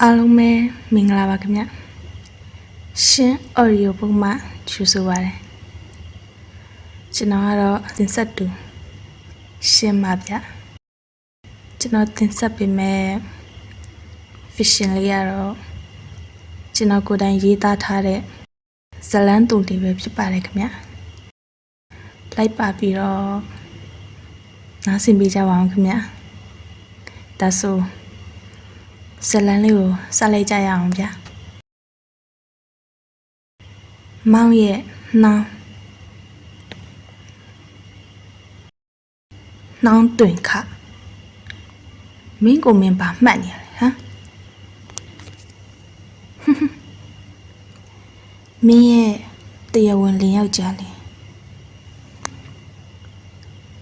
အားလုံးပဲမင်္ဂလာပါခင်ဗျရှင်း audio ပုံမှန်ကျူဆိုပါတယ်ကျွန်တော်ကတော့တင်ဆက်သူရှင်းပါဗျကျွန်တော်တင်ဆက်ပေးမယ် fiction လေးကတော့ကျွန်တော်ကိုယ်တိုင်ရေးသားထားတဲ့ဇာတ်လမ်းတူလေးပဲဖြစ်ပါတယ်ခင်ဗျလိုက်ပါပြီးတော့နားဆင်ပေးကြပါအောင်ခင်ဗျဒါဆိုဇာတ်လမ်းလေးကိုစလိုက်ကြရအောင်ဗျမောင်ရဲ့နှောင်းတွင်ခမင်းကိုမင်းပါမှတ်နေရလေဟမ်မင်းရဲ့တရားဝင်လင်ယောက်ျားလေး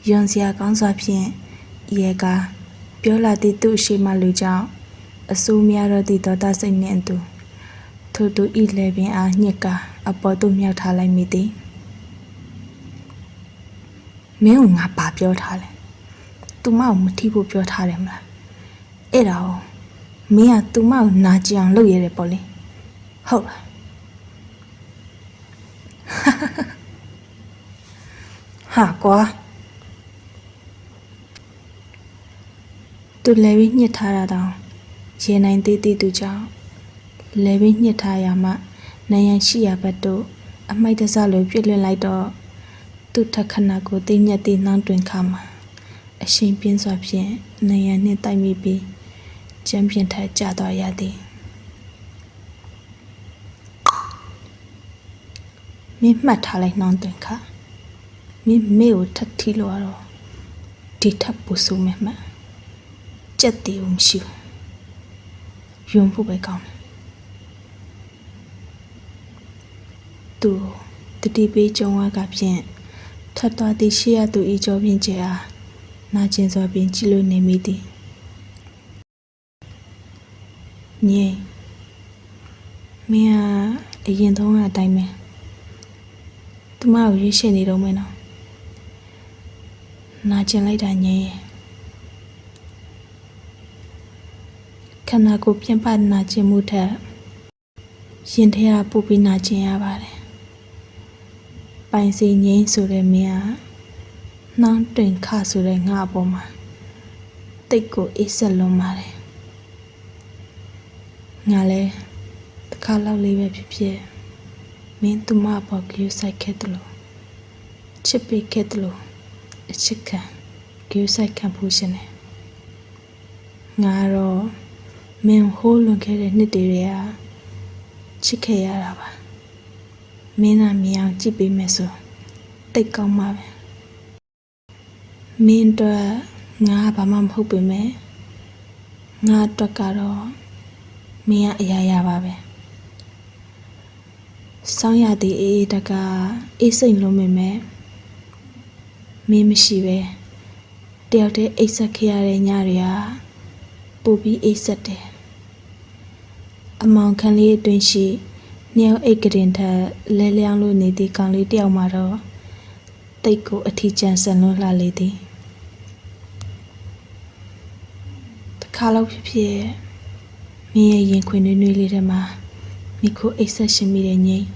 ယွန်စရာကောင်းစွာဖြင့်ရေကပြောလာသည့်သူ့ရှိမှလူကြောင့်အဆူများတော့သည့်ဒေါသစိတ်နှင့်အတူထို့သူဤလေပင်အားညစ်ကအပေါ်သို့မြောက်ထားလိုက်မိသည်မင်းကငါပါပြောထားလဲသူမကိုမထိဖို့ပြောထားတယ်မလားအဲ့ဒါကိုမင်းကသူမကိုနာကျင်အောင်လုပ်ရတယ်ပေါ့လေဟုတ်လားဟာကွာသူလည်းပြီးညှစ်ထားတာတောင်ရေနိုင်သေးသေးသူကြောင့်လည်းပြီးညှစ်ထားရမှနိုင်ရန်ရှိရဘတ်တို့အမိုက်တစလိုပြစ်လွှင့်လိုက်တော့သူ့ထက်ခဏကိုသိညက်သေးနှောင်းတွင်ခါမှာအရှင်ပြင်းစွာဖြင့်နိုင်ရန်နှင့်တိုက်မိပြီးကျမ်းပြင်ထက်ကျသွားရသည်မင်းမှတ်ထားလိုက်နှောင်းတွင်ခါမင်းမေကိုထပ်ထီလို့ရတော့ဒီထပ်ပူဆိုးမယ်မှတ်ကြက်တီဦးမရှိဘူးယုံဖို့ပဲကောင်းတယ်သူတတိပေးကြုံဝါကဖြင့်ထပ်သွားသည့်ရှေ့ရသူဤကြောဖြင့်ကျဲအားနာကျင်စွာဖြင့်ကြည့်လို့နေမိသည်ငြိမ်မင်းကအရင်သုံးကအတိုင်းပဲသူမကိုရွေးရှင်းနေတော့မယ်နော်နာကျင်လိုက်တာငြိမ်ခန္ဓာကိုယ်ပြင်ပနာကျင်မှုထက်ရင်ထဲကပူပြီးနာကျင်ရပါတယ်ပိုင်စီငိမ့်ဆိုတဲ့မင်းကနှောင်းတွင်ခဆိုတဲ့ငါအပေါ်မှာတိတ်ကိုအေးဆက်လွန်ပါတယ်ငါလည်းတစ်ခါလောက်လေးပဲဖြစ်ဖြစ်မင်းသူမအပေါ်ကြိုးဆိုင်ခဲ့တယ်လို့ချစ်ပေးခဲ့တယ်လို့အချစ်ခံကြိုးဆိုင်ခံဖို့ရှင်တယ်ငါတော့မင်းဟိုးလွန်ခဲ့တဲ့နှစ်တွေကချစ်ခဲ့ရတာပါမင်းကမြင်အောင်ကြည့်ပေးမယ်ဆိုတိတ်ကောင်းပါပဲမင်းတော့ငါဘာမှမဟုတ်ပေမဲ့ငါတော့ကတော့မင်းကအရာရပါပဲဆောင်းရသည့်အေးတကအေးစိတ်လုံးမိမဲ့မင်းမရှိပဲတယောက်တည်းအိတ်ဆက်ခဲ့ရတဲ့ညတွေကပိုပြီးအိတ်ဆက်တယ်အမောင်ခန်းလေးအတွင်းရှိနှစ်ယောက်အိတ်ကရင်ထက်လဲလျောင်းလို့နေသည့်ကောင်လေးတယောက်မှာတော့တိတ်ကိုအထီးကျန်ဆန်လွန်းလှလေသည်တစ်ခါလောက်ဖြစ်ဖြစ်မင်းရဲ့ရင်ခွင်နွေးနွေးလေးထဲမှာမိခိုအိတ်ဆက်ရှင်မိတဲ့ငိမ့်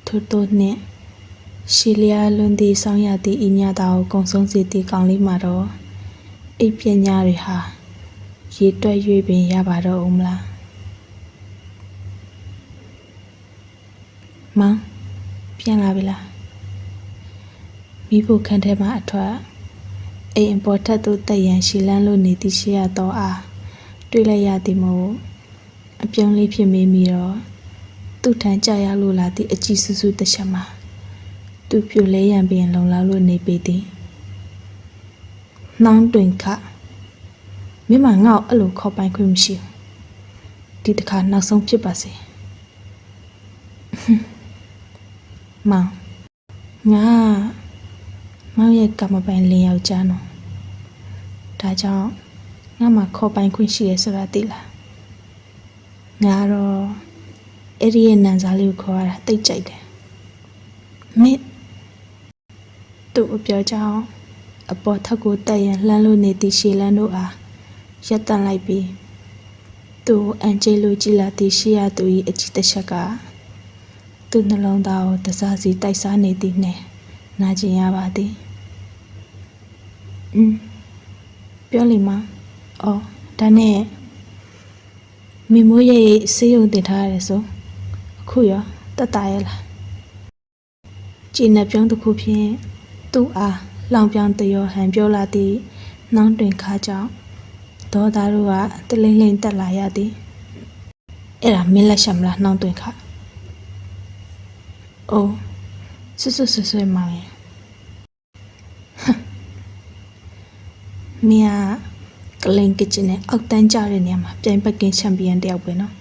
ထို့တော့နဲ့ရှီလျာလွန်သည့်ဆောင်းရသည့်ဤညတာကိုကုံဆုံးစေသည့်ကောင်လေးမှာတော့အိပ်ပညာတွေဟာရေတွက်၍ပင်ရပါတော့ဦးမလားမောင်ပြန်လာပြီလားမိဖို့ခန်းထဲမှာအထွက်အိမ်အပေါ်ထက်သို့တက်ရန်ရှီလန်းလို့နေသည့်ရှေ့ရတော့အားတွေ့လိုက်ရသည်မို့အပြုံးလေးဖြစ်မိမိတော့သူ့ထံကြာရလို့လာသည့်အကြည့်ဆူဆူတစ်ချက်မှာသူပြိုလဲရန်ပင်လုံလောက်လို့နေပေသည်နှောင်းတွင်ခမင်းမငါ့ကိုအဲ့လိုခေါ်ပိုင်ခွင့်မရှိဘူးဒီတစ်ခါနောက်ဆုံးဖြစ်ပါစေမောင်ရဲ့ကမ္မပိုင်လင်ယောက်ျားနော်ဒါကြောင့်ငါမှခေါ်ပိုင်ခွင့်ရှိရဆိုတာသိလားငါတော့အဲ့ဒီရဲ့နန်းစားလေးကိုခေါ်ရတာတိတ်ကြိုက်တယ်မင်းသူ့အပြောကြောင့်အပေါ်ထက်ကိုတက်ရန်လှမ်းလို့နေသည့်ရှေလန်းတို့အားရက်တန်လိုက်ပြီး သူအန်ဂျေလိုကြည်လာသည်ရှိရသူ၏အကြည့်တစ်ချက်ကသူ့နှလုံးသားကိုတစားစီတိုက်စားနေသည်နှင့်နာကျင်ရပါသည်ပြောလိမ့်မအော်ဒါနဲ့မိမိုးရဲ့ဆေးရုံတင်ထားရတယ်ဆိုအခုရောတက်တာရဲ့လားကြည်နှပြုံးတစ်ခုဖြင့်သူ့အားလောင်ပြောင်တရောဟန်ပြောလာသည်နှောင်းတွင်ခါကြောင့်ဒေါ်သားတို့ကတလိမ့်လိမ့်တက်လာရသည်အဲ့ဒါမင်းလက်ရှာမလားနှောင်းတွင်ခါအိုးဆွမောင်ရဲ့မင်းကလင်ကချင်နဲ့အောက်တန်းကြတဲ့နေရာမှာပြိုင်ပတ်ကင်းချန်ပီယံတယောက်ပဲနော်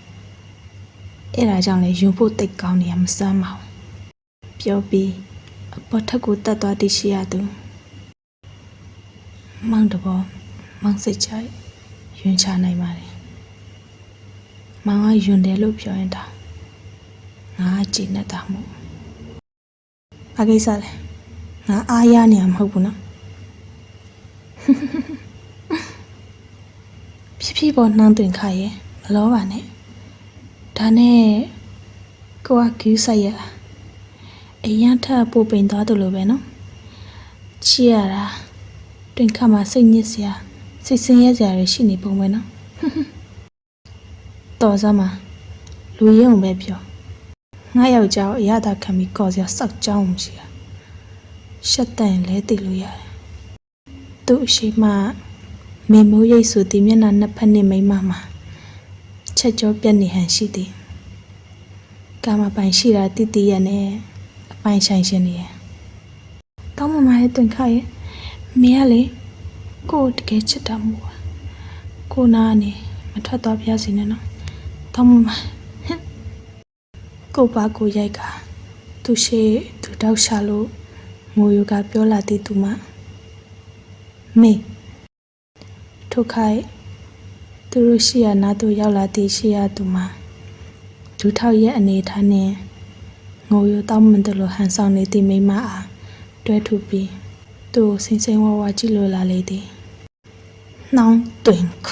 အဲ့ဒါကြောင့်လေယူဖို့တိတ်ကောင်းနေရမစမ်းပါဘူးပြောပြီးအပေါ်ထက်ကိုတက်သွားတည်ရှိရသူမောင်တဘောမောင်စိတ်ချယွန်းချနိုင်ပါတယ်မောင်ကယွန်းတယ်လို့ပြောရင်တောင်ငါကြည်နေတာမို့အကိစ္စလဲငါအားရနေမှာမဟုတ်ဘူးနော်ဖြည်းပေါ်နှောင်းတွင်ခါရဲ့မလောပါနဲ့ဒါနဲ့ကိုကကျူးဆိုင်ရလားအရင်ထပ်ပို့ပိန်သွားတယ်လို့ပဲနော်ချီရတာတွင်ခါမှာစိတ်ညစ်စရာစိတ်ဆင်းရဲစရာတွေရှိနေပုံပဲနော်တော်စမ်းမှာလူရုံပဲပြောငါယောက်ျားအရသာခံပြီးကော်စရာစောက်ကြောင်းမရှိတာရှက်တန်လဲသိလို့ရတယ်သူ့အရှိမမေမိုးရိတ်ဆိုသည်မျက်နှာနှစ်ဖက်နဲ့မိမမှာချက်ကြောပြက်နေဟန်ရှိသည်ကာမပိုင်ရှိတာတိတိရနဲ့အပိုင်ဆိုင်ရှင်နေရတောင်းမမရဲ့တွင်ခါရဲ့မင်းကလေကိုတကယ်ချစ်တာမို့ကိုနာနေမထွက်သွားပြစီနဲ့နော်တောင်းမမကိုပါကိုရိုက်ကသူရှိသူတောက်ရှာလို့ငိုယူကပြောလာသည်သူမမေထိုခိုင်သူတို့ရှိရနာသူရောက်လာသည်ရှိရသူမှာဒူးထောက်ရဲ့အနေထားနဲ့ငိုယူတောင်းမန်တယ်လို့ဟန်ဆောင်နေသည့်မိမအားတွဲထူပြီးသူ့ကိုစိမ့်စိမ့်ဝါဝါကြည့်လို့လာလေသည်နှောင်းတွင်ခ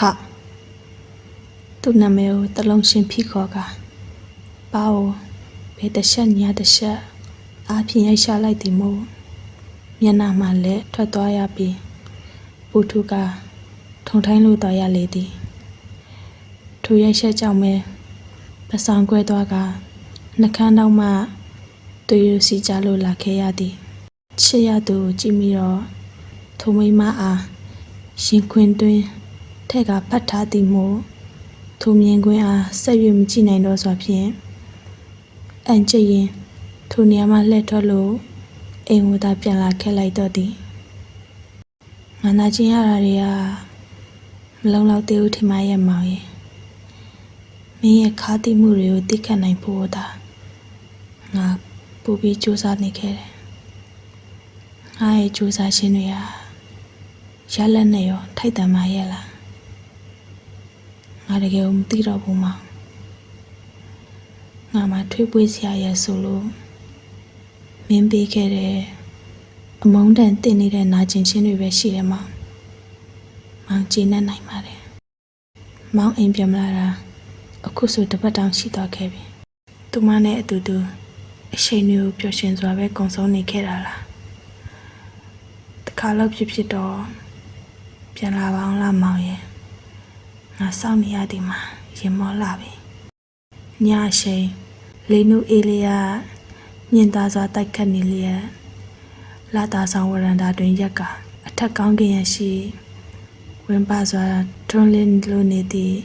သူ့နာမည်ကိုတလုံးရှင်းဖိခေါ်ကပါအိုဘေးတချက်ညာတချက်အားဖြင့်ရိုက်ရှာလိုက်သည်မို့မျက်နှာမှာလည်းထွက်သွားရပြီးပူထုကထုံထိုင်းလို့တော်ရလေသည်ထိုရိုက်ချက်ကြောင့်ပဲပဆောင်ကွဲသွားကနှကန်းတော့မှသူရစီကြလို့လာခဲ့ရသည်ချစ်ရသူကြည့်ပြီးတော့ထိုမိမအားရင်ခွင်တွင်ထက်ကဖတ်ထားသည်မို့ထိုမြင်ကွင်းအားဆက်ရွမကြည့်နိုင်တော့စွာဖြင့်အန်ကျရင်ထိုနေရာမှာလှည့်ထွက်လို့အိမ်ဝသာပြန်လာခဲ့လိုက်တော့သည်ငါနာကျင်ရတာတွေကမလုံလောက်သေးဘူးထင်မရဲ့မောင်ရဲ့မင်းရဲ့ခါတိမှုတွေကိုသိခံနိုင်ဖို့သာငါပူပြီးစူးစမ်းနေခဲ့တယ်ငါရဲ့စူးစမ်းခြင်းတွေကရလက်နဲ့ရောထိုက်တန်ပါရဲ့လားငါတကယ်မသိတော့ဘူးမောင်ငါမှထွေးပွေးစရာရဲ့ဆိုလို့မင်းပေးခဲ့တဲ့အမုန်းတန်တင်နေတဲ့နာကျင်ခြင်းတွေပဲရှိတယ်မောင်ကြည်နေနိုင်ပါတယ်မောင်အိမ်ပြန်မလာတာအခုဆိုတပတ်တောင်ရှိသွားခဲ့ပြီသူမနဲ့အတူတူအရှိန်မျိုးပျော်ရွှင်စွာပဲကုံဆုံးနေခဲ့တာလားတခါလောက်ဖြစ်တော့ပြန်လာပါအောင်လားမောင်ရဲ့ငါစောင့်နေရသည်မှာရင်မောလာပြီညရှိန်လေးနုအေးလေးကညင်သားစွာတိုက်ခတ်နေလျက်လာတာဆောင်ဝရန်တာတွင်ရက်ကအထက်ကောင်းကင်ရရှိဝင်ပါစွာထွန်းလင်းလို့နေသည့်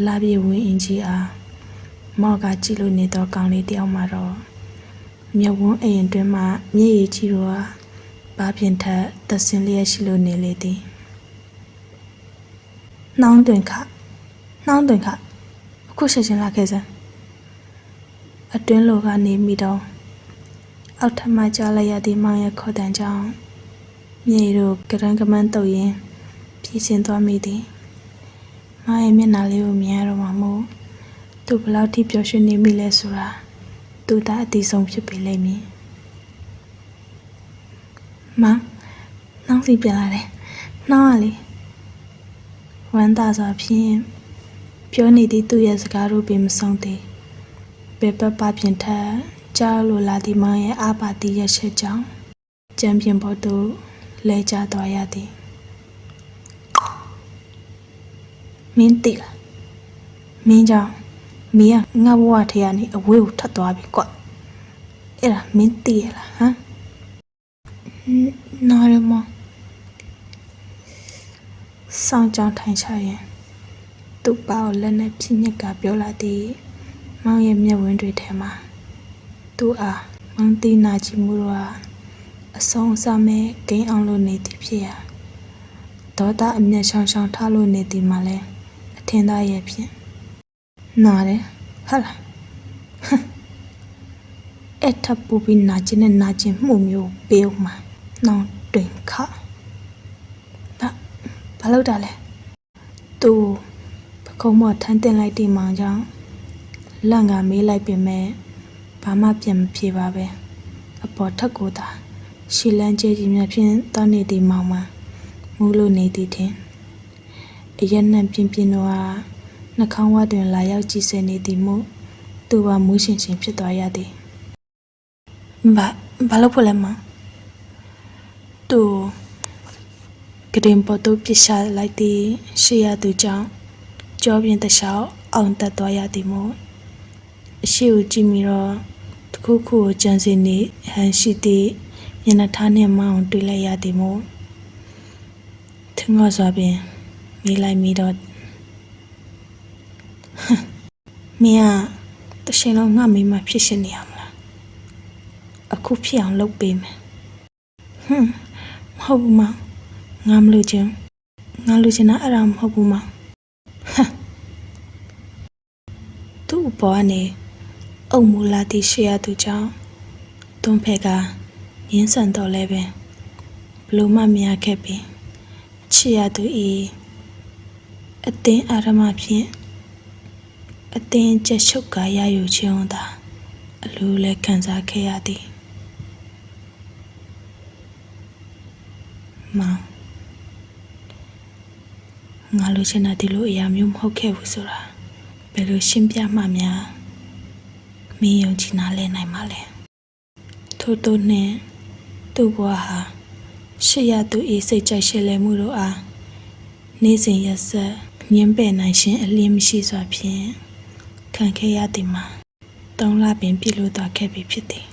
လာပြေဝင်းအင်ကြီးအားမော့ကကြည့်လို့နေသောကောင်လေးတယောက်မှတော့မြဝန်းအိမ်အတွင်းမှမျက်ရည်ကြီးတော့ဘာဖြင့်ထက်သဆင်းလျက်ရှိလို့နေလေသည်နှောင်းတွင်ခအခုချက်ချင်းလာခဲ့စမ်းအတွင်းလိုကနေမိတော့အောက်ထပ်မှကြားလိုက်ရသည့်မောင်ရဲ့ခေါ်တန်ကြောင့်မြေတို့ကရန်ကမန်းတုပ်ရင်းပြေးစင်သွားမိသည်မောင်ရဲ့မျက်နှာလေးကိုမြင်ရတော့မှမို့သူဘလောက်ထိပျော်ရွှင်နေမိလဲဆိုတာသူသာအတိဆုံးဖြစ်ပေလိမ့်မည်မောင်နှောင်းစီပြန်လာတယ်နှောင်းရလေဝမ်းသာစွာဖြင့် ပြောနေသည့်သူ့ရဲ့စကားတို့ပင်မဆုံးသေးဘယ်ပတ်ပါပြင်ထက်ကြားလိုလာသည့်မောင်ရဲ့အာပါတိရက်ချက်ကြောင့်ကြံပြင်ပေါ်သို့လဲကျသွားရသည်မင်းသိလားမင်းကြောင့်မင်းကငါ့ဘဝထဲကနေအဝေးကိုထွက်သွားပြီကွအဲ့ဒါမင်းသိရလားဟမ်နားရမစောင့်ကြောင်ထိုင်ချရင်သူ့ပါကိုလက်နဲ့ဖြည့်ညက်ကပြောလာသည်မောင်ရဲ့မျက်ဝန်းတွေထဲမှာသူ့အားမောင်သိနာချီမှုတော့အဆုံးအစမဲ့ဂိမ်းအောင်လို့နေသည်ဖြစ်ရာဒေါသအမျက်ရှောင်ရှောင်ထားလို့နေသည်မှလည်းအထင်သာရဲ့ဖြင့်နားတယ်ဟာလားအဲ့ထပ်ပူပြီးနာကျင်နဲ့နာကျင်မှုမျိုးပေးဦးမှာနောင်တွင်ခဘာလို့တာလဲသူပခုံးမထမ်းတင်လိုက်တဲ့မောင်ကြောင့်လန့်ကမေးလိုက်ပြင်မဲ့ဘာမှပြန်မဖြေပါပဲအပေါ်ထက်ကိုသာရှီလန်းကျဲကြီးများဖြင့်တောင်းနေသည့်မောင်မှာမူးလို့နေသည်ထင်အရက်နှံပြင်းပြင်းတော့နှာခေါင်းဝတွင်လာရောက်ကြည့်စဲနေသည်မို့သူကမူးရှင်ရှင်ဖြစ်သွားရသည်ဘာလို့ဖို့လဲမသူကတင်ပေါ်သို့ပြစ်ချလိုက်သည်ရှေ့ရသူကြောင့်ကြောပြင်းတလျှောက်အောင်တက်သွားရသည်မို့အရှိကိုကြည့်မိတော့တခုခုကိုကြံစည်နေဟန်ရှိသည့်မျက်နှာထားနှင့်မောင်းတွေ့လိုက်ရသည်မို့ထင်ငေါ်စွာပင်မေးလိုက်မိတော့မင်းကတရှင်လုံးငါမိမဖြစ်ရှင်နေရမလားအခုဖြစ်အောင်လုပ်ပေးမယ်မဟုတ်ဘူးမငါမလို့ချင်းငါလို့ချင်တာအဲ့ဒါမဟုတ်ဘူးမသူ့ဘောကနေအုံမူလာသည့်ရှေ့ရသူကြောင့်တွန်းဖက်ကရင်းဆန်တော့လဲပဲဘလို့မှမရခဲ့ပြီချစ်ရသူဤအတင်းအာရမဖြင့်အတင်းချက်ချုပ်ကာရယူခြင်းသာအလိုလဲခံစားခဲ့ရသည်မောင်ငါလိုချင်တာဒီလိုအရာမျိုးမဟုတ်ခဲ့ဘူးဆိုတာဘယ်လိုရှင်းပြမှများမင်းယုံကြည်နားလဲနိုင်မှာလဲထို့သောနှင့်သူ့ဘဝဟာရှေ့ရသူဤစိတ်ကြိုက်ရှည်လဲမှုတို့အားနေ့စဉ်ရက်ဆက်ညှင်းပယ်နိုင်ခြင်းအလင်းမရှိစွာဖြင့်ခံခဲ့ရသည်မှာ3 လပင်ပြည့်လို့သွားခဲ့ပြီဖြစ်သည်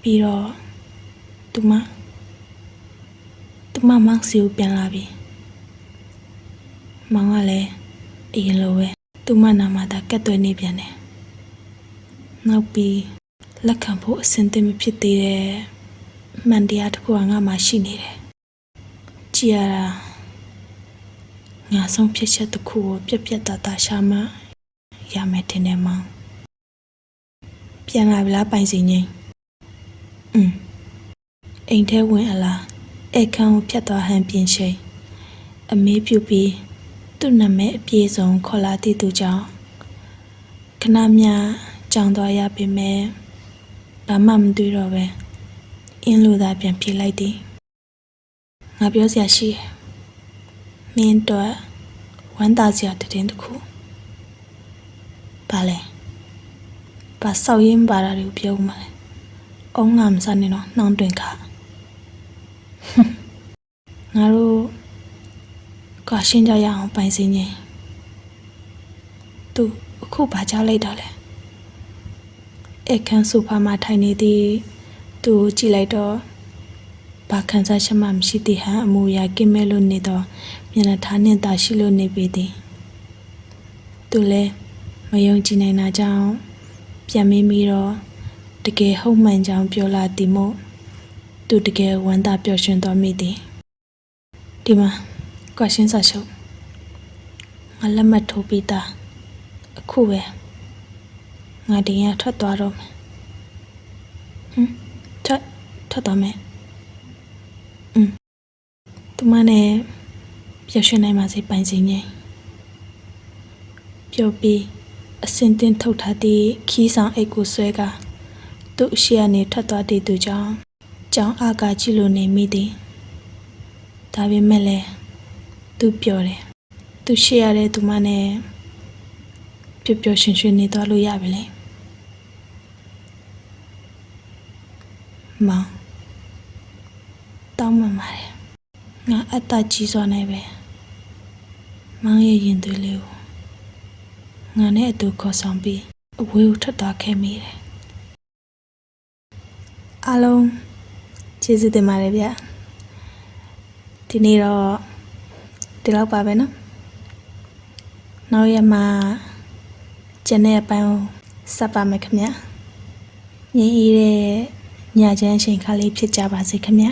ပြီးတော့သူမမောင်စီကိုပြန်လာပြီမောင်ကလည်းအရင်လိုပဲသူမနာမသာကတ်သွဲနေပြန်တယ်နောက်ပြီးလက်ခံဖို့အဆင်သင့်မဖြစ်သေးတဲ့မှန်တရားတစ်ခုကငါမှရှိနေတယ်ကြည်ရတာငါဆုံးဖြစ်ချက်တစ်ခုကိုပြက်သားရှာမှရမယ်တင်တယ်မောင်ပြန်လာပြီလားပိုင်စီငိမ့်အိမ်ထဲဝင်အလားအခန်းကိုဖြတ်သွားဟန်ပြင်ချိန်အမေးပြုပြီးသူ့နာမည်အပြည့်စုံခေါ်လာသည့်သူကြောင့်ခဏမြကြောင်သွားရပေမဲ့ဘာမှမတွေ့တော့ပဲအင်းလိုသာပြန်ပြေးလိုက်သည်ငါပြောစရာရှိတယ်မင်းတို့ဝမ်းသာစရာတည်င်းတစ်ခုဘာလဲဘာဆောက်ရင်းပါတာတွေကိုပြောမှလဲအုံးငါမစားနေတော့နှောင်းတွင်ခါငါတို့ကရှင်းကြရအောင်ပိုင်စင်းချင်းသူအခုဘာကြောက်လိုက်တော့လဲအခန်းဆိုဖာမှာထိုင်နေသည်သူကိုကြည့်လိုက်တော့ဘာခံစားချက်မှမရှိသည့်ဟန်အမူအရာကင်းမဲ့လို့နေတော့မျက်နှာထားနှင့်သာရှိလို့နေပေသည်သူလည်းမယုံကြည်နိုင်တာကြောင့်ပြန်မေးပြီးတော့တကယ်ဟုတ်မှန်ကြောင်းပြောလာသည်မို့သူတကယ်ဝမ်းသာပျော်ရွှင်သွားမိသည်ဒီမှာကွာရှင်းစာချုပ်ငါလက်မှတ်ထိုးပြီးသားအခုပဲငါဒီရထွက်သွားတော့မယ်ထွက်သွားမယ်သူမနဲ့ပျော်ရွှင်နိုင်ပါစေပိုင်စင်းကြီးပြောပြီးအစင်တင်ထုတ်ထားသည့်ခီးဆောင်အိတ်ကိုဆွဲကသူ့အရှိကနေထွက်သွားတဲ့သူကြောင့်ကြောင်းအားကကြည့်လို့နေမိသည်ဒါပေမဲ့လည်းသူပြောတယ်သူရှိရတဲ့သူမနဲ့ ပျော်ပျော်ရွှင်ရွှင်နေသွားလို့ရပြီလေမောင်တောင်းမှန်ပါတယ်ငါအတ္တကြီးစွာနဲ့ပဲမောင်ရဲ့ရင်သွေးလေးကိုငါနဲ့အတူခေါ်ဆောင်ပြီးအဝေးကိုထွက်သွားခဲ့မိတယ်အားလုံးကျေးဇူးတင်ပါတယ်ဗျဒီနေ့တော့ဒီလောက်ပါပဲနော်နောက်ရက်မှာကျန်တဲ့အပိုင်းကိုဆက်ပါမယ်ခင်ဗျငြိမ်းအေးတဲ့ညချမ်းအချိန်ခါလေးဖြစ်ကြပါစေခင်ဗျ